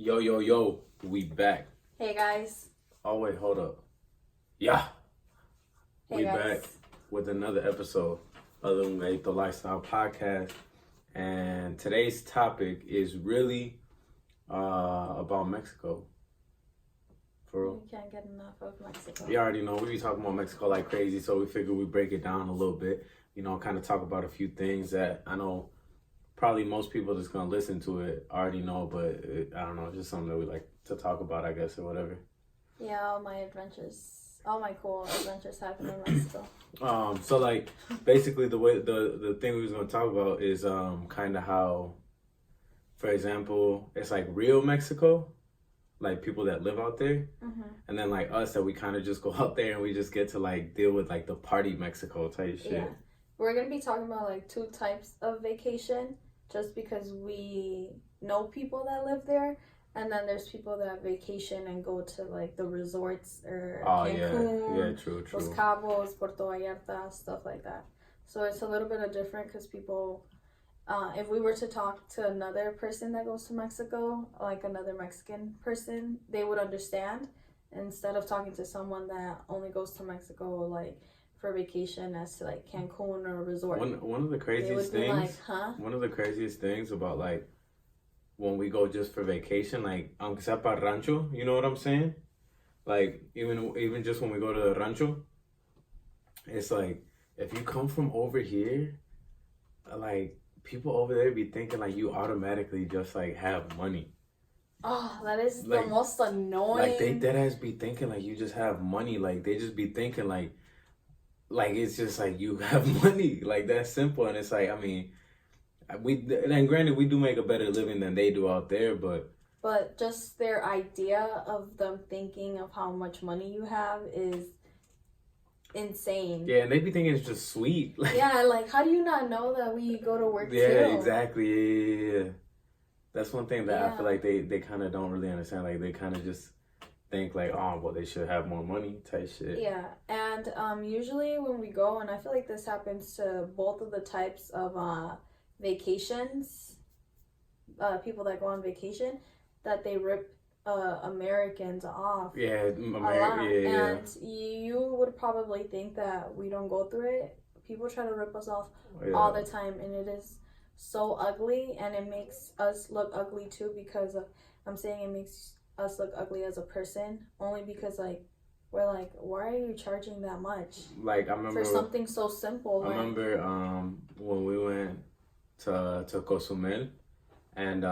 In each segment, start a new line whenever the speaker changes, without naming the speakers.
Yo, yo, yo, we back.
Hey guys.
Oh, wait, hold up. Yeah.
Hey
we
guys.
back with another episode of the Un Gallito Lifestyle podcast. And today's topic is really about Mexico. For real.
We can't get enough of Mexico.
You already know, we be talking about Mexico like crazy, so we figured we'd break it down a little bit. You know, kind of talk about a few things that I know probably most people that's going to listen to it already know, but I don't know, it's just something that we like to talk about, I guess, or whatever.
Yeah, all my cool adventures happen in Mexico.
So like basically the thing we was gonna talk about is kind of how, for example, it's like real Mexico, like people that live out there, and then like us that we kind of just go out there and we just get to like deal with like the party Mexico type shit.
Yeah, we're gonna be talking about like two types of vacation, just because we know people that live there. And then there's people that vacation and go to like the resorts or Cancun,
yeah, true.
Los Cabos, Puerto Vallarta, stuff like that. So it's a little bit of different because people, if we were to talk to another person that goes to Mexico, like another Mexican person, they would understand instead of talking to someone that only goes to Mexico like for vacation as to like Cancun or a resort.
One of the craziest things, like, huh? One of the craziest things about like when we go just for vacation, like, aunque sea para rancho, you know what I'm saying? Like, even just when we go to the rancho, it's like, if you come from over here, like, people over there be thinking, like, you automatically just, like, have money.
Oh, that is like, the most annoying.
Like, they deadass be thinking, like, you just have money. Like, they just be thinking, like, it's just, like, you have money. Like, that's simple. And it's like, I mean, and granted, we do make a better living than they do out there, but
just their idea of them thinking of how much money you have is insane.
Yeah, and they be thinking it's just sweet.
Like, yeah, like how do you not know that we go to work?
Yeah, too? Exactly. Yeah. That's one thing that I feel like they kind of don't really understand. Like they kind of just think like, oh, well, they should have more money type shit.
Yeah, and usually when we go, and I feel like this happens to both of the types of vacations, people that go on vacation, that they rip Americans off.
Yeah,
and you would probably think that we don't go through it. People try to rip us off all the time, and it is so ugly, and it makes us look ugly too, because I'm saying it makes us look ugly as a person, only because like we're like, why are you charging that much?
Like I remember
for something so simple.
I remember when we went to Cozumel, and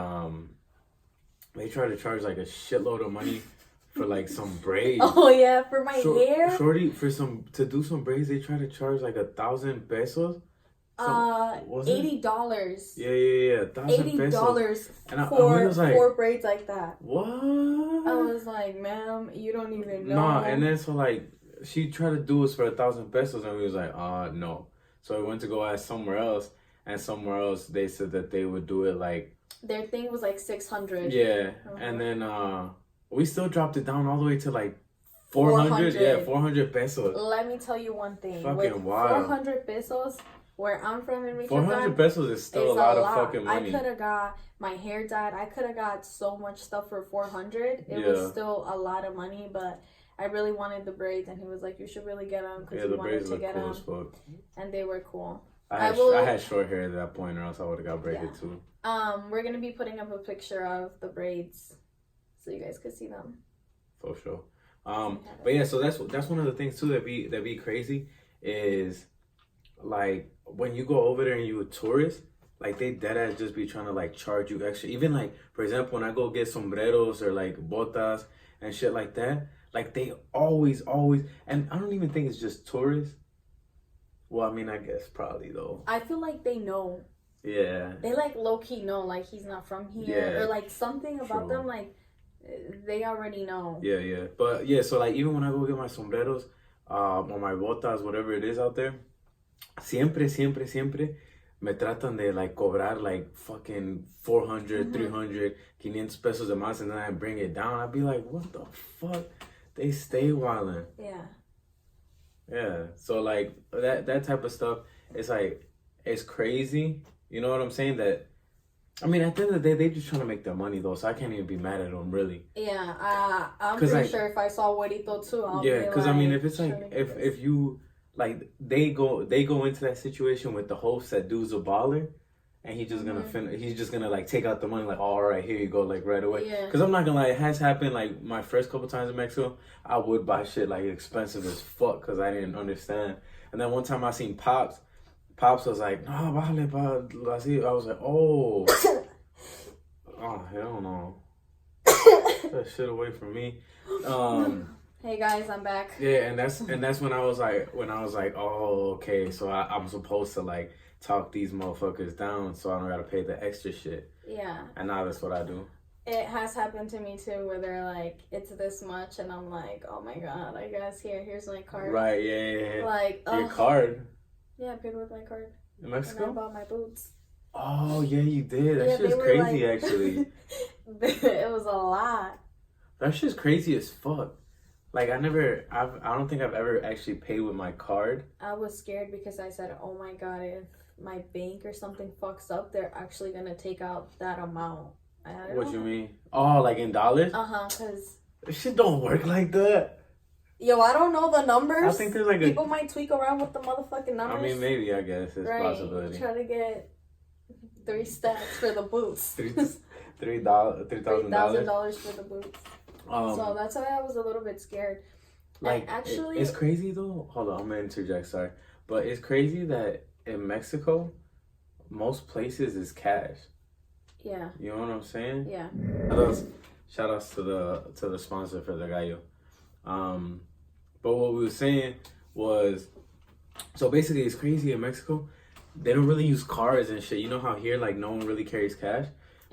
they tried to charge like a shitload of money for like some braids.
Oh yeah, for my hair.
Shorty, to do some braids, they tried to charge like 1,000 pesos.
$80.
Yeah.
$80 for like, 4 braids like that.
What?
I was like, ma'am, you don't even know.
Nah, and then so like she tried to do us for 1,000 pesos, and we was like, no. So we went to go ask somewhere else. And somewhere else, they said that they would do it like...
Their thing was like 600.
Yeah. And then we still dropped it down all the way to like 400. Yeah, 400 pesos.
Let me tell you one thing.
Fucking wild.
400 pesos, where I'm from in Michoacan,
400 pesos is still a lot of fucking money.
I could have got my hair dyed. I could have got so much stuff for 400. It was still a lot of money, but... I really wanted the braids, and he was like, you should really get them, because he wanted to get them. And they were cool.
I had short hair at that point, or else I would have got braided too.
We're gonna be putting up a picture of the braids, so you guys could see them.
For sure. But yeah, so that's one of the things too that be crazy is like when you go over there and you a tourist, like they deadass just be trying to like charge you extra. Even like for example, when I go get sombreros or like botas and shit like that, like they always, and I don't even think it's just tourists. Well, I mean, I guess probably though.
I feel like they know.
Yeah.
They like low-key know, like he's not from here, or like something about them, like they already know.
Yeah. But yeah, so like even when I go get my sombreros, or my botas, whatever it is out there, siempre me tratan de like cobrar like fucking 400, 300, 500 pesos a más, and then I bring it down. I'd be like, what the fuck? They stay wildin'. Yeah, so like that type of stuff, it's like, it's crazy. You know what I'm saying? That I mean, at the end of the day, they just trying to make their money though, so I can't even be mad at them really.
Yeah, I'm pretty sure if I saw Güerito too, I'll
yeah, because I mean, if it's
like
if you like they go into that situation with the hopes that dude's a baller, and he's just gonna he's just gonna like take out the money like, all right, here you go, like right away.
Yeah.
Because I'm not gonna lie, it has happened like my first couple times in Mexico. I would buy shit like expensive as fuck because I didn't understand. And then one time I seen Pops was like, no, vale, pa. I was like, oh. Oh, hell no. That shit away from me.
Hey guys, I'm back.
Yeah, and that's when I was like, oh, okay, so I'm supposed to like talk these motherfuckers down so I don't gotta pay the extra shit.
Yeah.
And now that's what I do.
It has happened to me too, where they're like, it's this much, and I'm like, oh my god, I guess here's my card.
Right, yeah.
Like,
your card?
Yeah, I paid with my card.
In Mexico?
And I bought my boots.
Oh, yeah, you did. That shit's crazy, like... actually.
It was a lot.
That shit's crazy as fuck. Like, I don't think I've ever actually paid with my card.
I was scared because I said, oh my god, if my bank or something fucks up, they're actually gonna take out that amount.
What you mean? Oh, like in dollars?
Because...
This shit don't work like that.
Yo, I don't know the numbers.
I think there's like
people might tweak around with the motherfucking numbers.
I mean, maybe, I guess. It's
right.
possibility.
Try to get 3 stacks for the boots.
$3,000
for the boots. So that's why I was a little bit scared.
Like,
and actually...
It's crazy, though. Hold on, I'm going to interject, sorry. But it's crazy that in Mexico, most places is cash.
Yeah.
You know what I'm saying?
Yeah.
Shout outs to the sponsor for the gallo. But what we were saying was, so basically it's crazy in Mexico. They don't really use cards and shit. You know how here like no one really carries cash,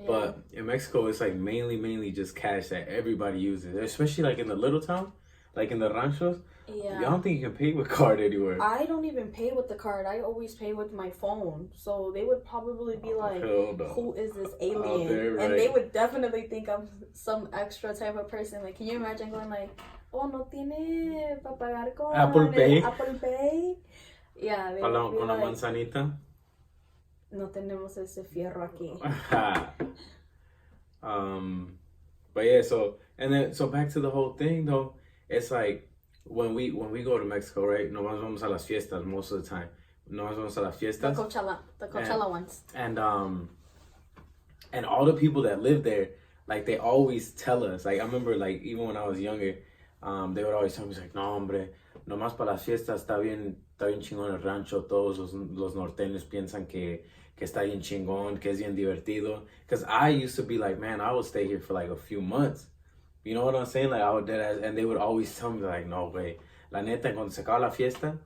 but in Mexico it's like mainly just cash that everybody uses, especially like in the little town, like in the ranchos.
Yeah.
I don't think you can pay with card anywhere.
I don't even pay with the card. I always pay with my phone. So they would probably be like, who is this alien?
Right.
And they would definitely think I'm some extra type of person. Like, can you imagine going like, oh, no tiene para pagar con
Apple Pay?
Apple Pay? Yeah. They would be
con la
like,
manzanita?
No tenemos ese fierro aquí.
But yeah, so back to the whole thing though, it's like, when we go to Mexico, right? Nomás vamos a las fiestas most of the time. Nomás vamos a las fiestas.
The Coachella ones.
And all the people that live there, like they always tell us. Like I remember, like even when I was younger, they would always tell me like, no hombre, nomás para las fiestas está bien chingón el rancho. Todos los norteños piensan que está bien chingón, que es bien divertido. Because I used to be like, man, I would stay here for like a few months. You know what I'm saying? Like, I would and they would always tell me, like, no, güey. La neta, cuando se acaba la fiesta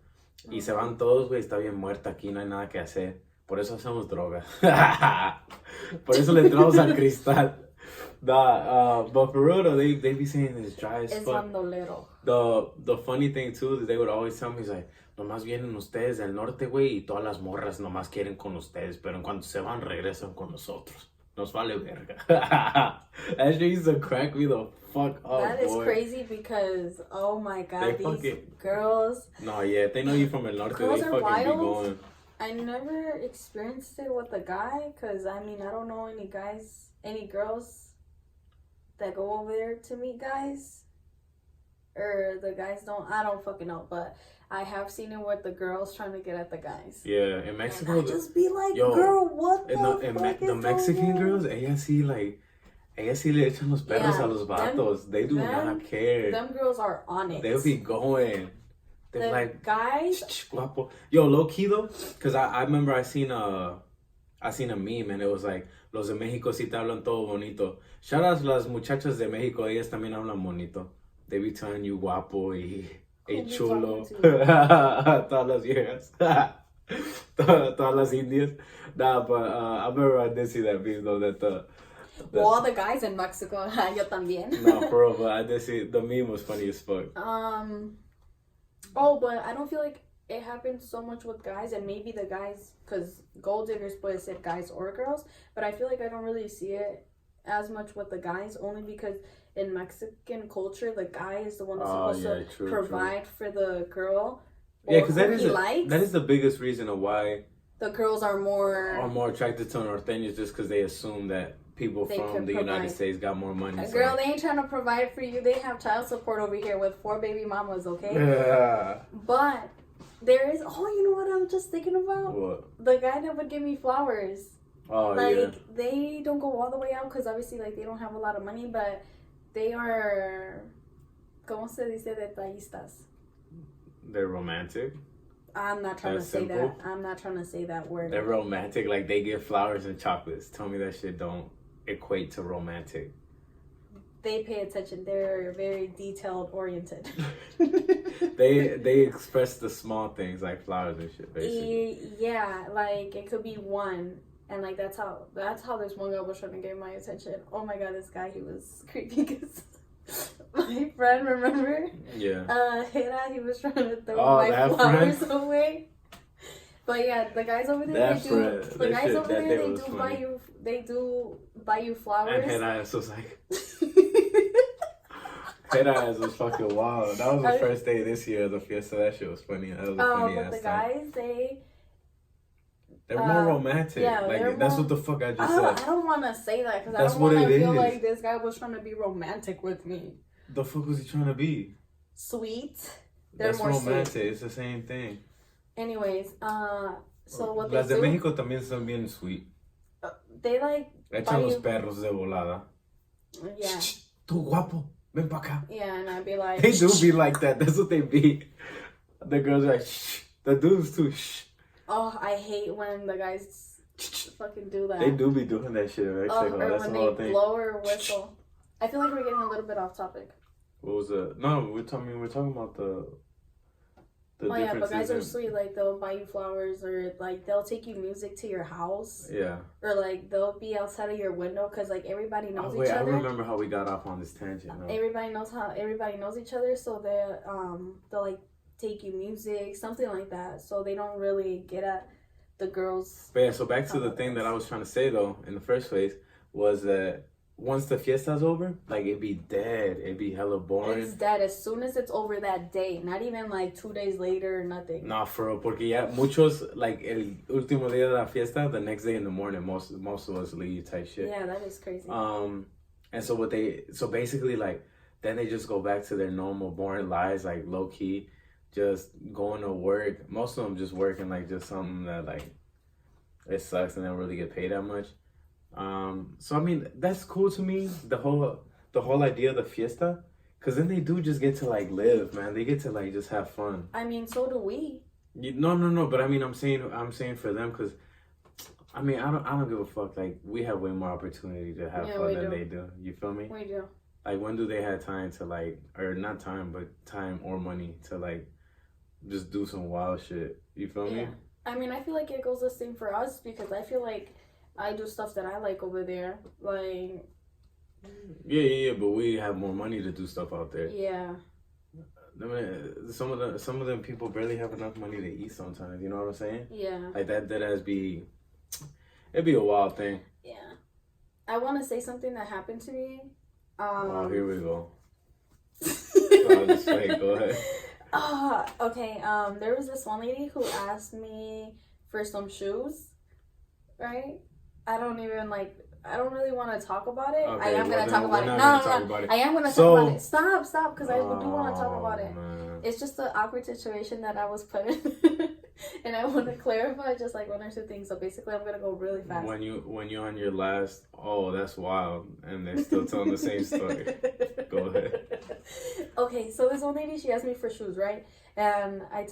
y se van todos, güey, está bien muerta aquí, no hay nada que hacer. Por eso hacemos droga. Por eso le entramos al cristal. But for real, though, they be saying it's dry as fuck. The funny thing, too, is they would always tell me, is like, nomás vienen ustedes del norte, güey, y todas las morras nomás quieren con ustedes, pero en cuanto se van, regresan con nosotros. Nos vale verga. That shit used to crack me the fuck up.
That is crazy because, oh my god, these girls.
No, yeah, if they know you from El Norte, they fucking wild. Be going.
I never experienced it with a guy because, I mean, I don't know any girls that go over there to meet guys. Or the guys I don't fucking know, but I have seen it with the girls trying to get at the guys.
Yeah, in Mexico.
And I just be like, girl, what the fuck
the Mexican girls, ellas sí le echan los perros a los vatos. They do not care.
Them girls are on it.
They'll be going. They're like,
guys.
Guapo. Yo, low key though, because I remember I seen a meme and it was like, los de México sí te hablan todo bonito. Shout out las muchachas de México, ellas también hablan bonito. They be telling you guapo y chulo. Todas las viejas. Todas las indias. Nah, but I remember I did see that meme though, that
well, all the guys in Mexico, yo también.
No, for real, but I did see, the meme was funny as fuck.
Oh, but I don't feel like it happens so much with guys, and maybe the guys, because gold diggers puede ser guys or girls, but I feel like I don't really see it as much with the guys, only because in Mexican culture, the guy is the one that's supposed to provide for the girl.
Yeah, because that is the biggest reason of why
the girls are more
attracted to norteños just because they assume that people from the United States got more money.
Girl, they ain't trying to provide for you. They have child support over here with 4 baby mamas, okay?
Yeah.
But there is, you know what I'm just thinking about?
What?
The guy that would give me flowers.
Oh,
like, they don't go all the way out because obviously, like, they don't have a lot of money, but they are, ¿cómo se dice detallistas?
They're romantic.
I'm not trying to say that. I'm not trying to say that word.
They're romantic. Like, they give flowers and chocolates. Tell me that shit don't equate to romantic.
They pay attention. They're very detailed oriented.
they express the small things like flowers and shit, basically.
Yeah, like it could be one, and like that's how this one guy was trying to get my attention. Oh my god, this guy, he was creepy because my friend, remember?
Yeah.
He was trying to throw my flowers away. But yeah, the guys over there, they do buy you flowers.
And Head was like, Head was fucking wild. That was the first day this year of the fiesta. That shit was funny. That was a funny ass
but the guys,
they're more romantic.
Yeah,
like that's what the fuck I just said.
I don't want to say that because I don't want to feel like this guy was trying to be romantic with me.
The fuck was he trying to be?
Sweet.
That's more romantic. Sweet. It's the same thing.
Anyways, so what
Las
they
de
do,
México también son bien sweet.
They like
echan los perros de volada.
Yeah.
Tú guapo, ven pa' acá.
Yeah, and I'd be like,
they do be like that. That's what they be. The girls are like, shh. The dudes too, shh.
Oh, I hate when the guys fucking do that.
They do be doing that shit, right?
Or when they blow or whistle. I feel like we're getting a little bit off topic.
What was that? No, we're talking about the
yeah, but guys are sweet. Like, they'll buy you flowers, or like they'll take you music to your house.
Yeah.
Or like they'll be outside of your window because like everybody knows each other.
I remember how we got off on this tangent. No?
Everybody knows each other, so they'll like take you music, something like that. So they don't really get at the girls.
But yeah, so back to the thing that I was trying to say though in the first place was that once the fiesta's over, like it'd be dead. It'd be hella boring.
It's dead as soon as it's over that day. Not even like 2 days later or nothing.
Nah, for real. Porque ya muchos, like el último día de la fiesta, the next day in the morning, most of us leave type shit.
Yeah, that is crazy.
And so basically like then they just go back to their normal boring lives, like low key, just going to work. Most of them just working like just something that like it sucks and they don't really get paid that much. So I mean that's cool to me, the whole idea of the fiesta, because then they do just get to like live, man. They get to like just have fun.
I mean, so do we.
No, but I mean I'm saying for them, because I mean I don't give a fuck. Like we have way more opportunity to have fun than they do. You feel me?
We do.
Like when do they have time to like, or not time, but time or money to like just do some wild shit? You feel me?
I mean, I feel like it goes the same for us, because I feel like I do stuff that I like over there. Like,
yeah, but we have more money to do stuff out there.
Yeah.
I mean, some of them people barely have enough money to eat sometimes. You know what I'm saying?
Yeah.
Like it'd be a wild thing.
Yeah. I want to say something that happened to me.
Oh, here we go. Just wait, go ahead.
Okay. There was this one lady who asked me for some shoes, right? I don't really want to talk about it.
Okay,
I am going to talk about it. No. I am going to talk about it. Stop, because I do want to talk about it.
Man.
It's just an awkward situation that I was put in. And I want to clarify just like one or two things. So basically, I'm going to go really fast.
When you're on your last, that's wild. And they're still telling the same story. Go ahead.
Okay, so this one lady, she asked me for shoes, right? And I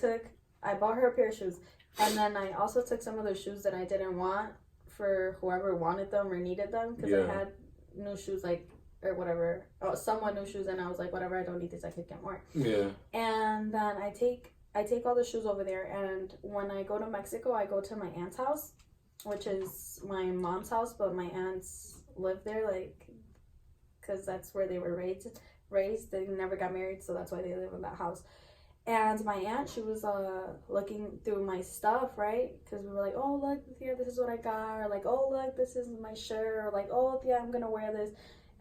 bought her a pair of shoes. And then I also took some of the shoes that I didn't want for whoever wanted them or needed them, because I had new shoes, like, or whatever, somewhat new shoes, and I was like, whatever, I don't need this, I could get more.
Yeah.
And then I take all the shoes over there, and when I go to Mexico, I go to my aunt's house, which is my mom's house, but my aunts live there, like, because that's where they were raised. They never got married, so that's why they live in that house. And my aunt, she was looking through my stuff, right? Because we were like, oh, look, here, this is what I got. Or like, oh, look, this is my shirt. Or like, oh, yeah, I'm going to wear this.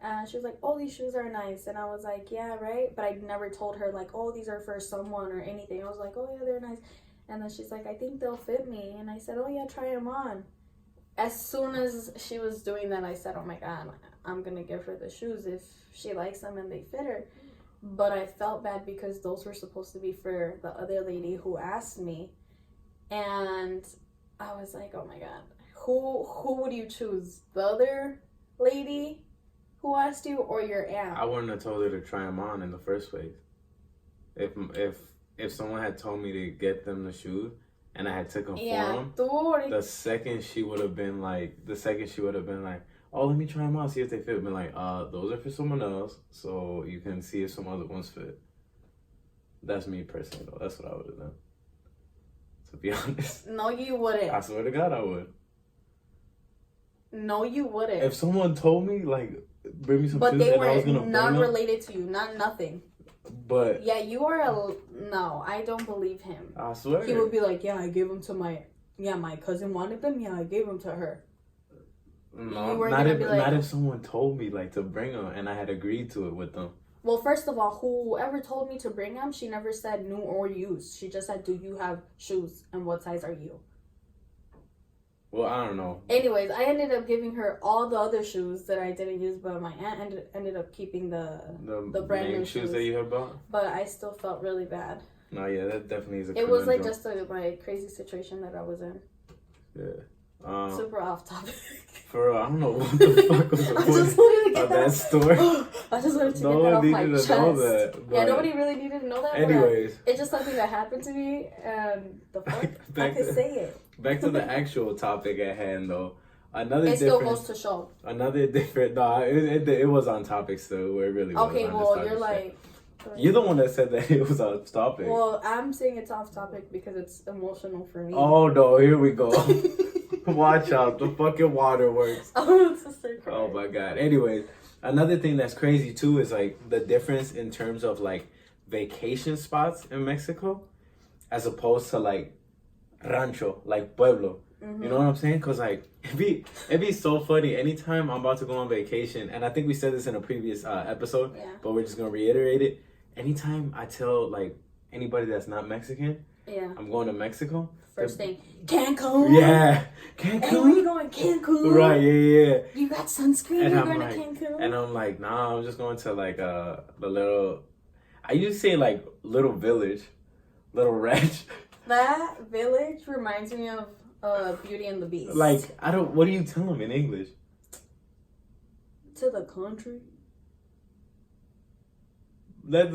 And she was like, oh, these shoes are nice. And I was like, yeah, right? But I never told her, like, oh, these are for someone or anything. I was like, oh, yeah, they're nice. And then she's like, I think they'll fit me. And I said, oh yeah, try them on. As soon as she was doing that, I said, oh my God, I'm going to give her the shoes if she likes them and they fit her. But I felt bad because those were supposed to be for the other lady who asked me. And I was like, oh my God, who would you choose? The other lady who asked you or your aunt?
I wouldn't have told her to try them on in the first place. If someone had told me to get them the shoes and I had took them for them, the second she would have been like, oh, let me try them out, see if they fit. Been like, those are for someone else, so you can see if some other ones fit. That's me personally, though. That's what I would have done. To be honest.
No, you wouldn't.
I swear to God, I would.
No, you wouldn't.
If someone told me, like, bring me some
shoes,
and I was gonna
were not related to you, not nothing.
But
yeah, you are no, I don't believe him.
I swear.
He would be like, yeah, I gave them to my cousin wanted them. Yeah, I gave them to her.
No, not if someone told me like to bring them and I had agreed to it with them.
Well, first of all, whoever told me to bring them, she never said new or used. She just said, do you have shoes and what size are you?
Well, I don't know.
Anyways, I ended up giving her all the other shoes that I didn't use, but my aunt ended up keeping the brand new shoes
that you had bought.
But I still felt really bad.
No, yeah, that definitely is a.
It was like just a crazy situation that I was in.
Yeah.
Super off topic.
For real, I don't know what the fuck was the point of that story.
I just wanted to get that off my chest.
That,
yeah, nobody really needed to know that.
Anyways,
it's just something that happened to me, and the fuck, I can say it.
Back to the actual topic at hand, though.
It still goes to show.
Another different. No, it was on topic still. Where it really was.
Okay, well, you're like.
You're the one that said that it was off topic.
Well, I'm saying it's off topic because it's emotional for me.
Oh no! Here we go. Watch out! The fucking waterworks. Oh my God. Anyways, another thing that's crazy too is like the difference in terms of like vacation spots in Mexico, as opposed to like rancho, like pueblo. Mm-hmm. You know what I'm saying? Cause like it'd be so funny. Anytime I'm about to go on vacation, and I think we said this in a previous episode, but we're just gonna reiterate it. Anytime I tell like anybody that's not Mexican, I'm going to Mexico.
First thing, Cancun.
Yeah, Cancun.
Hey, we're going Cancun.
Right, yeah.
You got sunscreen.
And
you're
going
to Cancun.
And I'm like, nah, I'm just going to like the little. I used to say like little village, little ranch.
That village reminds me of Beauty and the Beast.
Like what do you tell them in English?
To the country.
That's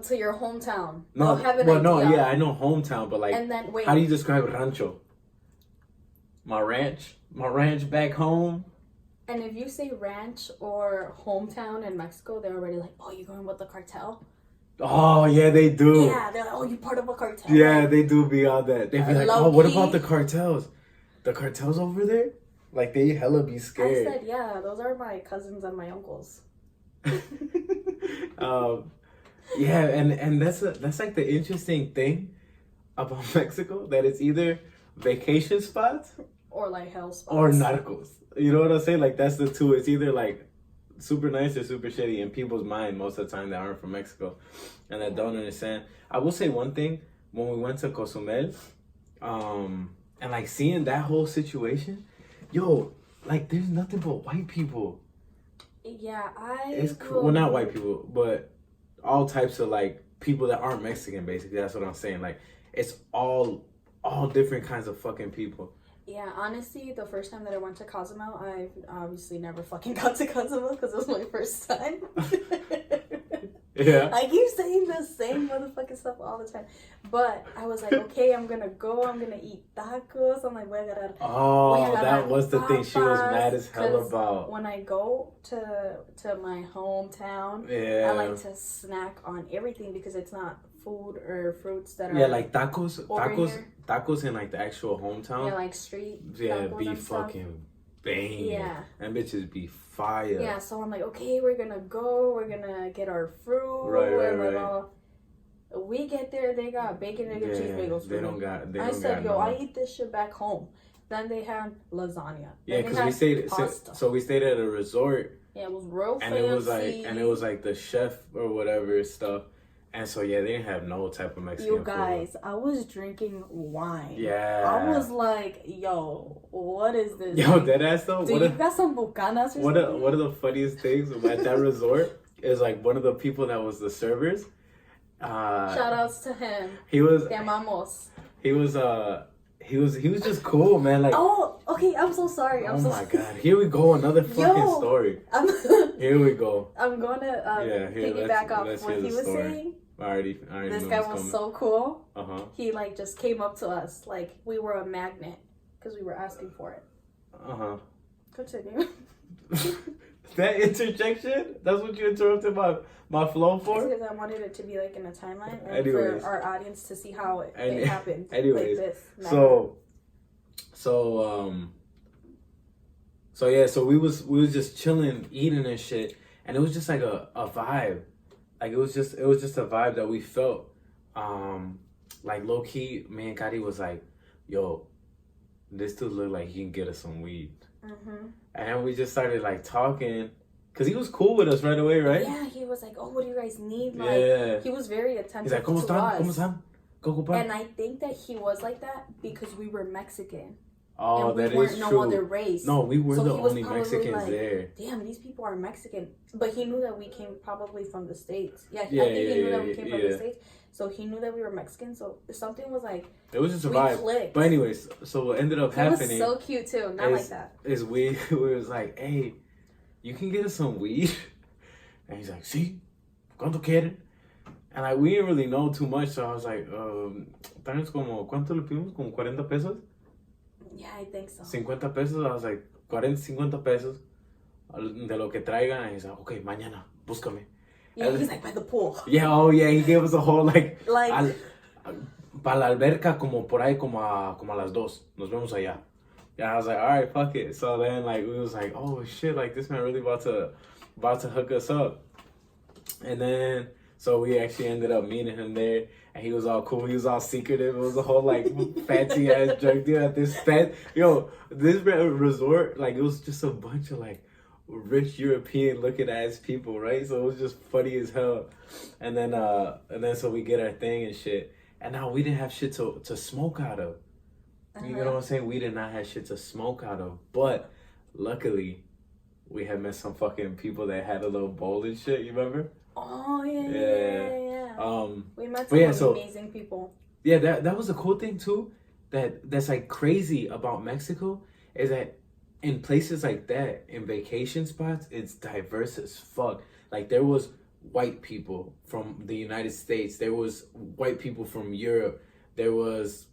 to your hometown.
No, yeah, I know hometown, but like,
and then wait,
how do you describe rancho? My ranch back home.
And if you say ranch or hometown in Mexico, they're already like, oh, you're going with the cartel?
Oh yeah, they do.
Yeah, they're like, oh, you part of a cartel?
Yeah, they do be on that. They be like, oh, what about the cartels? The cartels over there? Like they hella be scared.
I said, yeah, those are my cousins and my uncles.
Yeah, and that's like the interesting thing about Mexico, that it's either vacation spots
or like hell spots
or narcos. You know what I'm saying? Like that's the two. It's either like super nice or super shitty in people's mind most of the time that aren't from Mexico and that don't understand. I will say one thing: when we went to Cozumel, and like seeing that whole situation, yo, like there's nothing but white people.
Yeah,
well, not white people, but all types of like people that aren't Mexican. Basically, that's what I'm saying. Like it's all different kinds of fucking people.
Yeah, honestly, the first time that I went to Cozumel, I obviously never fucking got to Cozumel because it was my first time.
Yeah.
I keep saying the same motherfucking stuff all the time. But I was like, okay, I'm going to go. I'm going to eat tacos. I'm like,
that was the thing she was mad as hell about.
When I go to my hometown, I like to snack on everything because it's not food or fruits that are...
Yeah, like tacos in like the actual hometown.
Yeah, like street
tacos be fucking banging. Yeah. And bitches be fire.
Yeah, so I'm like, okay, we're gonna get our fruit.
Right.
We get there, they got bacon, egg, and cheese bagels. I said, I eat this shit back home. Then they had lasagna.
Yeah, because we stayed at a resort.
Yeah, it was real fancy.
And it was like the chef or whatever stuff. And so yeah, they didn't have no type of Mexican
You guys,
food.
I was drinking wine.
Yeah.
I was like, yo, what is this?
Yo, dead ass though.
Do you got some bucanas or something?
One of the funniest things at that resort is like one of the people that was the servers.
Shout outs to him.
He was.
Te amamos.
He was just cool, man. Like,
oh, okay. I'm so sorry.
Oh my god! Here we go, another fucking story. Here we go.
I'm gonna piggyback off what he was saying.
I already
this guy was so cool.
He
like just came up to us like we were a magnet because we were asking for it. Continue.
That interjection? That's what you interrupted my flow for?
Because I wanted it to be like in a timeline and
Anyways.
for our audience to see how it happened.
Anyways,
like this.
So yeah, so we was just chilling, eating and shit, and it was just like a vibe. Like it was just a vibe that we felt. Like low key, me and Kari was like, yo, this dude look like he can get us some weed. And then we just started like talking, cause he was cool with us right away, right?
Yeah, he was like, oh, what do you guys need? Like,
yeah.
He was very attentive.
He's like, ¿Cómo están? ¿Cómo están?
And I think that he was like that because we were Mexican.
Oh,
and we
that
weren't
is
no
true.
other race.
No, we were
so
the only Mexicans
like,
there.
Damn, these people are Mexican. But he knew that we came probably from the States. Yeah, I think he knew that we came from the States. So he knew that we were Mexican. So something was like,
it was just a vibe.
Clicked.
But anyways, so what ended up happening.
It was so cute too. Not like that.
Is we was like, hey, you can get us some weed. And he's like, sí, ¿cuánto quieren? And like we didn't really know too much, so I was like, ¿cuánto le pedimos? Como 40 pesos?
Yeah, I think so.
50 pesos. I was like, 50 pesos de lo que traigan. And he's like, okay, mañana, búscame.
Yeah, he's like by the pool.
Yeah, oh yeah, he gave us a whole para la alberca como por ahí como a las 2. Nos vemos allá. Yeah, I was like, all right, fuck it. So then like we was like, oh shit, like this man really about to hook us up. And then so we actually ended up meeting him there, and he was all cool. He was all secretive. It was a whole like fancy ass drug deal at this this resort. Like it was just a bunch of like rich European looking ass people, right? So it was just funny as hell. And then so we get our thing and shit. And now we didn't have shit to smoke out of. You know what I'm saying? We did not have shit to smoke out of. But luckily, we had met some fucking people that had a little bowl and shit. You remember?
Oh yeah. We met some amazing people.
Yeah, that was a cool thing too. That's like crazy about Mexico is that in places like that, in vacation spots, it's diverse as fuck. Like there was white people from the United States. There was white people from Europe. There was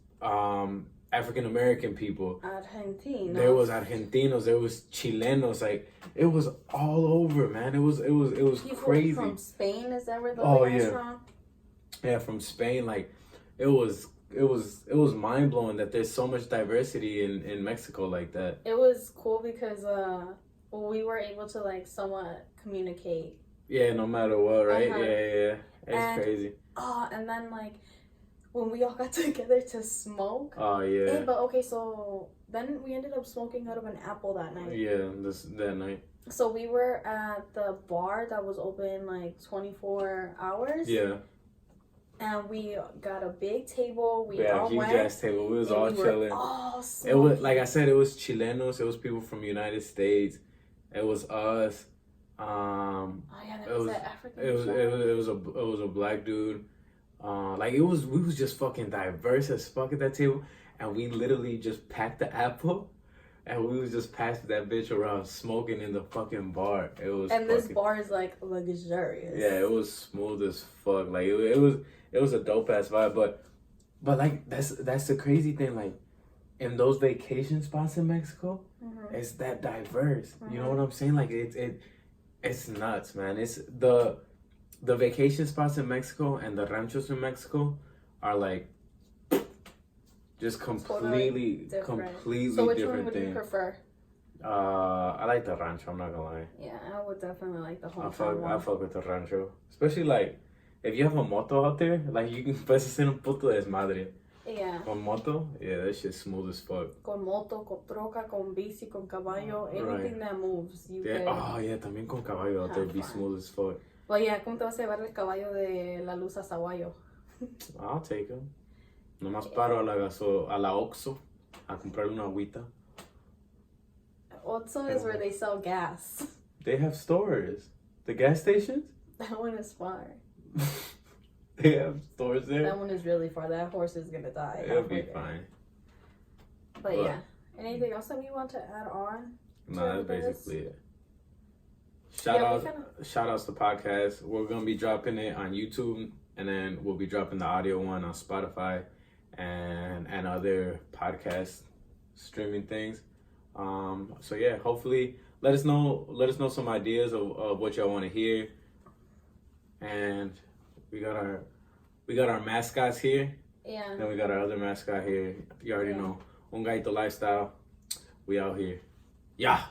African American people.
Argentinos.
There was Argentinos. There was Chilenos. Like it was all over, man. It was
people
crazy.
From Spain, is that where the is from?
Yeah, from Spain. Like it was mind blowing that there's so much diversity in Mexico like that.
It was cool because we were able to like somewhat communicate.
Yeah, no matter what, right? Yeah. It's crazy.
Oh, and then like when we all got together to smoke.
Oh yeah.
Hey, but okay, so then we ended up smoking out of an apple that night.
Yeah, that night.
So we were at the bar that was open like 24 hours.
Yeah.
And we got a big table. We
all
huge
went. Ass table. We was all chilling. It was like I said. It was Chilenos. It was people from United States. It was us.
Oh yeah, that was that African.
It was a black dude. We was just fucking diverse as fuck at that table, and we literally just packed the apple, and we was just passing that bitch around smoking in the fucking bar. It was.
And this bar is like luxurious.
Yeah, it was smooth as fuck. Like it was a dope ass vibe, but like that's the crazy thing. Like in those vacation spots in Mexico, it's that diverse. You know what I'm saying? Like it's nuts, man. It's the vacation spots in Mexico and the ranchos in Mexico are like just completely different
So which
different
one would you prefer?
I like the rancho. I'm not gonna lie.
Yeah, I would definitely like the whole.
I fuck with the rancho, especially like if you have a moto out there, like you can puedes hacer un puto desmadre.
Yeah.
Con moto? Yeah, that shit's smooth as fuck.
Con moto, con troca, con bici, con caballo, anything that moves. You
Yeah.
could.
Oh, yeah, también con caballo out there be smooth as fuck.
Well, yeah, ¿cómo te vas a llevar el caballo de la luz a Zaguayo?
I'll take him. Nomás paro a la Oxxo a comprar una agüita.
Otso is where they sell gas.
They have stores. The gas stations?
That one is far.
They have stores there?
That one is really far. That horse is gonna die.
It'll be fine.
But yeah. Anything else that you want to add on?
No, that's basically it. Shout outs to podcast. We're gonna be dropping it on YouTube, and then we'll be dropping the audio one on Spotify and other podcast streaming things. So yeah, hopefully let us know some ideas of what y'all want to hear. And we got our mascots here.
Yeah.
Then we got our other mascot here. You already know. Un Gallito Lifestyle. We out here. Yeah.